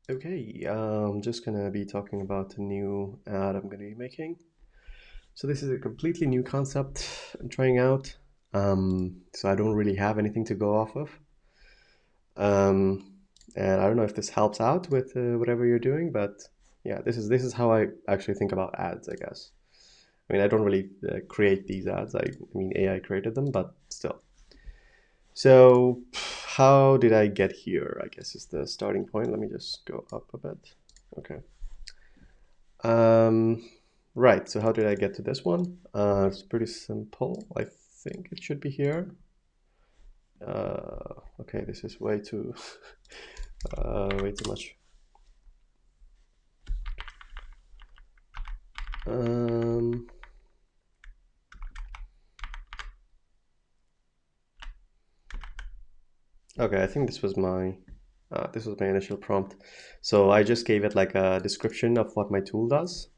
Okay, I'm just gonna be talking about a new ad I'm gonna be making. So this is a completely new concept I'm trying out. So I don't really have anything to go off of. Um, and I don't know if this helps out with whatever you're doing, but yeah, this is how I actually think about ads, I guess. I mean, I don't really create these ads. I mean, AI created them, but still. So how did I get here? I guess is the starting point. Let me just go up a bit. Okay. Um, right, so how did I get to this one? It's pretty simple. I think it should be here. Okay, this is way too way too much. Um, okay, I think this was my initial prompt. So I just gave it like a description of what my tool does.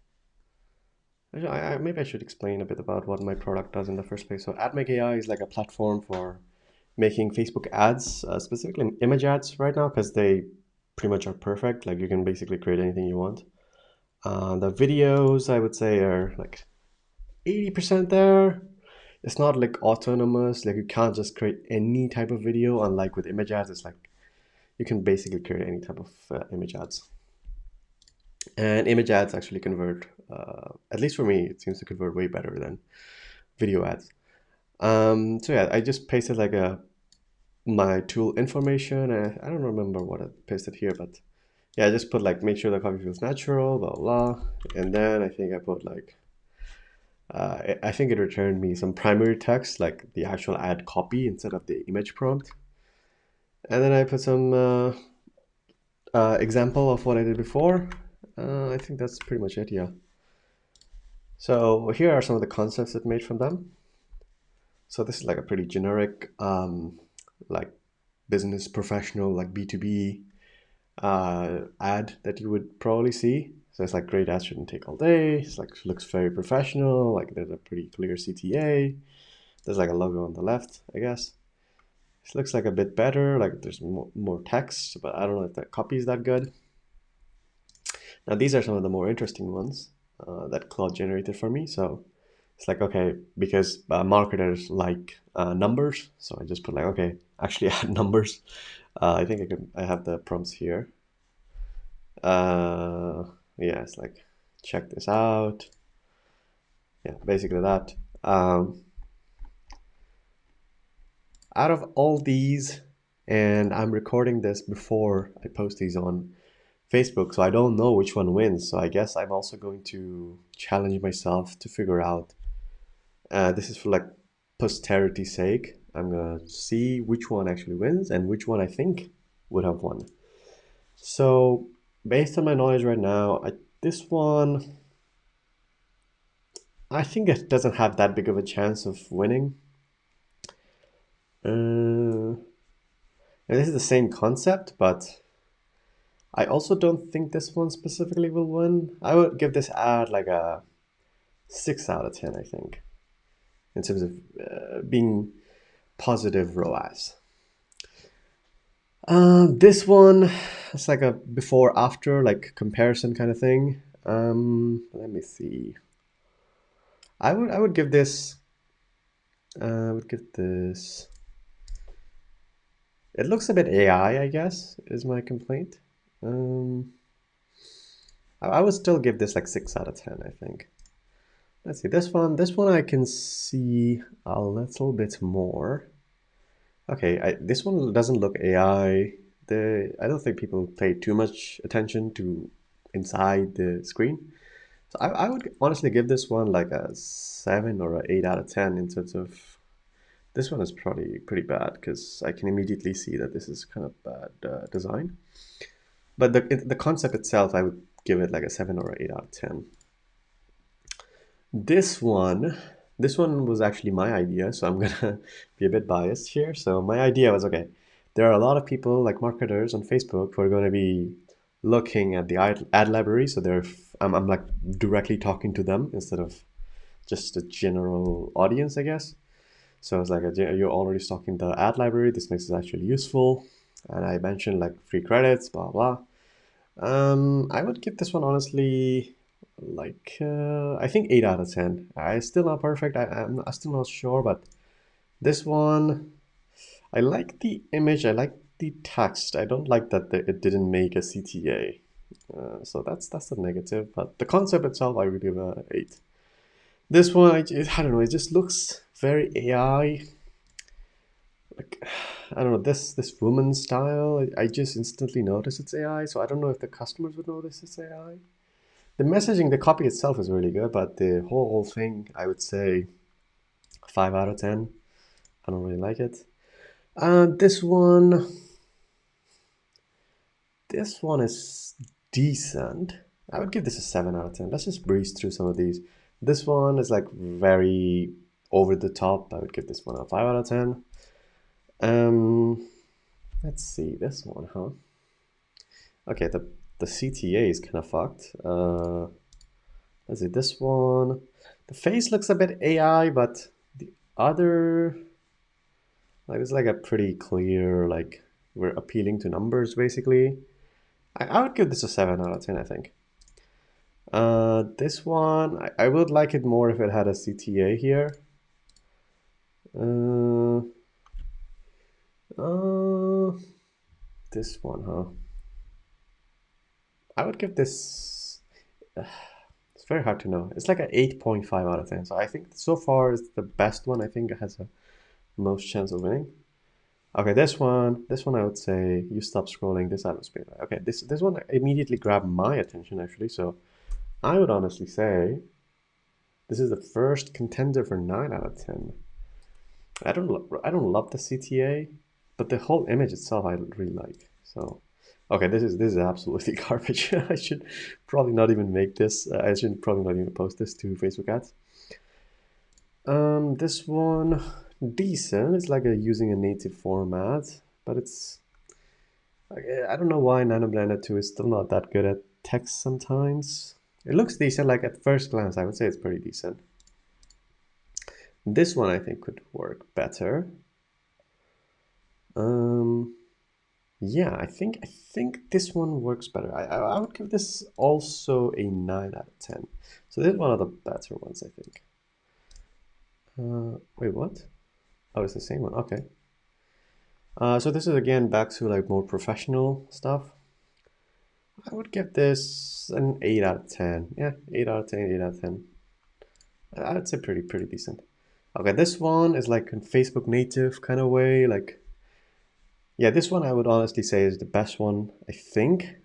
Maybe I should explain a bit about what my product does in the first place. So AdMakeAI is like a platform for making Facebook ads, specifically image ads right now, because they pretty much are perfect. Like you can basically create anything you want. The videos, I would say, are like 80% there. It's not like autonomous. Like you can't just create any type of video. Unlike with image ads, it's like you can basically create any type of image ads. And image ads actually convert, at least for me, it seems to convert way better than video ads. So yeah, I just pasted like my tool information. I don't remember what I pasted here, but yeah, I just put like make sure the copy feels natural, blah blah, and then I think I put like I think it returned me some primary text like the actual ad copy instead of the image prompt, and then I put some example of what I did before. I think that's pretty much it. Yeah. So here are some of the concepts that made from them. So this is like a pretty generic, like business professional, like B2B ad that you would probably see. So it's like great ads shouldn't take all day. It's like looks very professional. Like there's a pretty clear CTA. There's like a logo on the left, I guess. This looks like a bit better. Like there's more text, but I don't know if that copy is that good. Now these are some of the more interesting ones that Claude generated for me. So it's like okay, because marketers like numbers, so I just put like okay, actually add numbers. I think I have the prompts here. Uh, yeah, it's like check this out. Yeah, basically that. Um, Out of all these, and I'm recording this before I post these on Facebook, so I don't know which one wins. So I guess I'm also going to challenge myself to figure out. This is for like posterity's sake. I'm gonna see which one actually wins and which one I think would have won. So based on my knowledge right now, this one I think it doesn't have that big of a chance of winning. And this is the same concept, but I also don't think this one specifically will win. I would give this ad like a 6 out of 10, I think, in terms of being positive ROAS. This one, it's like a before after like comparison kind of thing. Let me see. I would give this. I would give this. It looks a bit AI, I guess, is my complaint. Um, I would still give this like 6 out of 10, I think. Let's see, this one. This one I can see a little bit more. Okay, this one doesn't look AI. I don't think people pay too much attention to inside the screen. So I would honestly give this one like a 7 or an 8 out of 10 in terms of this one is probably pretty bad because I can immediately see that this is kind of bad design. But the concept itself, I would give it like a 7 or an 8 out of 10. This one, this one was actually my idea, so I'm gonna be a bit biased here. So my idea was okay, there are a lot of people like marketers on Facebook who are going to be looking at the ad library. So I'm like directly talking to them instead of just a general audience, I guess. So it's like you're already stocking the ad library. This makes it actually useful. And I mentioned like free credits, blah blah. I would give this one honestly like I think 8 out of 10. I still not perfect. I'm still not sure, but this one I like the image. I like the text. I don't like that it didn't make a CTA. So that's a negative. But the concept itself, I would give a 8. This one, I don't know. It just looks very AI. Like I don't know this woman style. I just instantly notice it's AI. So I don't know if the customers would notice it's AI. The messaging, the copy itself is really good, but the whole thing, I would say 5 out of 10. I don't really like it. This one. This one is decent. I would give this a 7 out of 10. Let's just breeze through some of these. This one is like very over the top. I would give this one a 5 out of 10. Let's see, this one, huh? Okay, the CTA is kind of fucked. Let's see, this one. The face looks a bit AI, but the other, like, it's like a pretty clear, like, we're appealing to numbers, basically. I would give this a 7 out of 10, I think. This one, I would like it more if it had a CTA here. This one, huh? I would give this, it's very hard to know. It's like an 8.5 out of 10. So I think so far is the best one. I think it has a most chance of winning. Okay, this one I would say you stop scrolling. This atmosphere. Okay, this one immediately grabbed my attention actually. So I would honestly say this is the first contender for 9 out of 10. I don't love the CTA, but the whole image itself I really like. So, okay, this is absolutely garbage. I should probably not even make this. I should probably not even post this to Facebook ads. This one decent. It's like using a native format, but it's I don't know why Nano Blender 2 is still not that good at text sometimes. It looks decent. Like at first glance, I would say it's pretty decent. This one I think could work better. Yeah, I think this one works better. I would give this also a 9 out of 10. So this is one of the better ones, I think. Wait, what? Oh, it's the same one. Okay. So this is again back to like more professional stuff. I would give this an 8 out of 10. Yeah, 8 out of 10, 8 out of 10. I'd say pretty decent. Okay, this one is like a Facebook native kind of way. Like, yeah, this one I would honestly say is the best one, I think.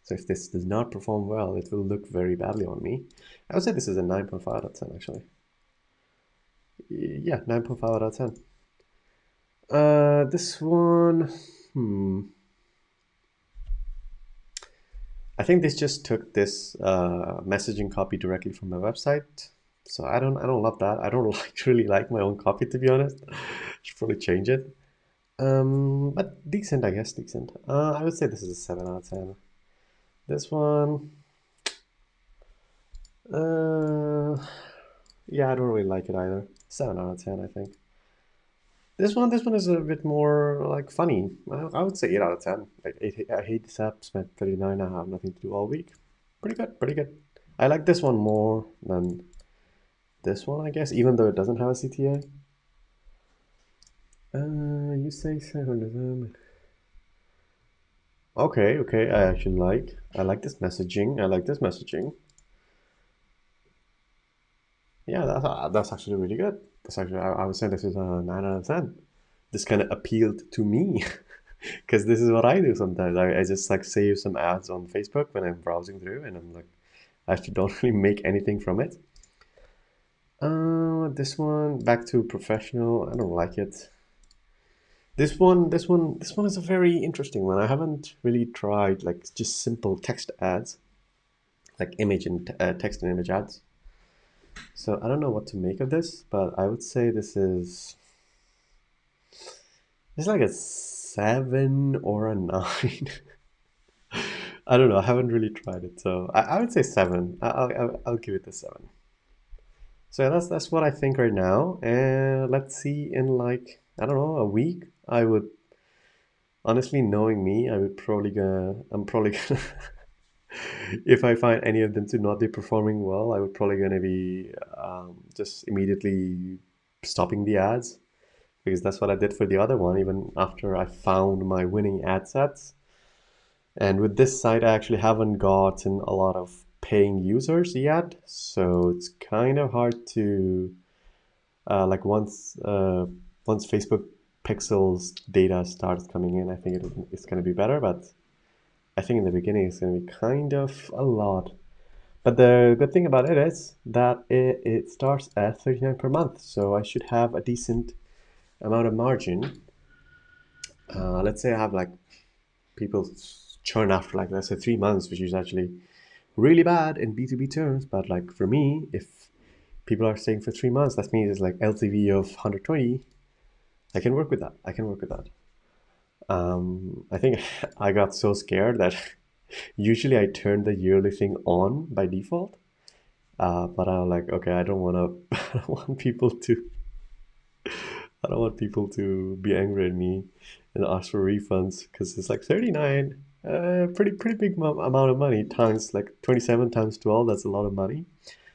So if this does not perform well, it will look very badly on me. I would say this is a 9.5 out of 10 actually. Yeah, 9.5 out of 10. This one, I think this just took this messaging copy directly from my website. So I don't love that. I don't really like my own copy, to be honest. Should probably change it. But decent, I guess, decent. I would say this is a 7 out of 10. This one, yeah, I don't really like it either. 7 out of 10, I think. This one is a bit more like funny. I would say 8 out of 10. Like I hate this app. Spent 39. I have nothing to do all week. Pretty good, pretty good. I like this one more than this one, I guess, even though it doesn't have a CTA. You say 700. Okay, okay. I like this messaging. I like this messaging. Yeah, that's actually really good. That's actually I would say this is a 9 out of 10. This kind of appealed to me because this is what I do sometimes. I just like save some ads on Facebook when I'm browsing through, and I'm like, I actually don't really make anything from it. This one back to professional. I don't like it. This one is a very interesting one. I haven't really tried like just simple text ads, like image and text and image ads. So I don't know what to make of this, but I would say this is it's like a 7 or a 9. I don't know. I haven't really tried it, so I would say 7. I'll give it a 7. So yeah, that's what I think right now. And let's see in like I don't know a week. I would Honestly, knowing me, I'm probably gonna, if I find any of them to not be performing well, I would probably gonna be just immediately stopping the ads because that's what I did for the other one, even after I found my winning ad sets. And with this site, I actually haven't gotten a lot of paying users yet, so it's kind of hard to like once Facebook Pixels data starts coming in, I think it's going to be better. But I think in the beginning it's going to be kind of a lot. But the good thing about it is that it starts at 39 per month, so I should have a decent amount of margin. Let's say I have like people churn after like let's say 3 months, which is actually really bad in B2B terms. But like for me, if people are staying for 3 months, that means it's like LTV of 120. I can work with that. I can work with that. I think I got so scared that usually I turn the yearly thing on by default. But I'm like, okay, I don't want to. I don't want people to. I don't want people to be angry at me and ask for refunds because it's like 39. Pretty big amount of money times like 27 times 12. That's a lot of money.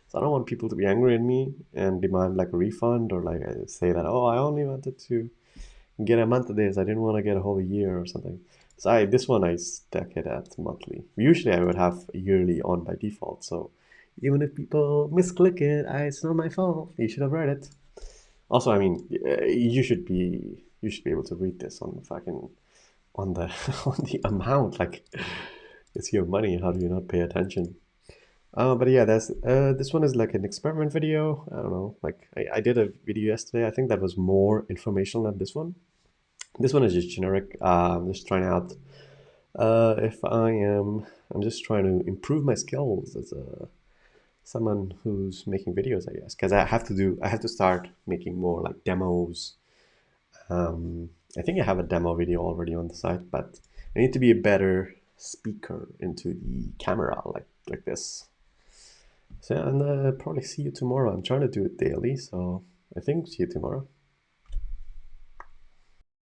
So I don't want people to be angry at me and demand like a refund or like say that, oh, I only wanted to get a month of this. I didn't want to get a whole year or something. So this one I stuck it at monthly. Usually I would have yearly on by default. So even if people misclick it, it's not my fault. You should have read it. Also, I mean, you should be able to read this on the fucking on the on the amount. Like it's your money. How do you not pay attention? But yeah, that's this one is like an experiment video. I don't know. Like I did a video yesterday. I think that was more informational than this one. This one is just generic. I'm just trying out if I'm just trying to improve my skills as a someone who's making videos, I guess, because I have to start making more like demos. I think I have a demo video already on the site, but I need to be a better speaker into the camera, like this. So, and probably see you tomorrow. I'm trying to do it daily, so I think see you tomorrow.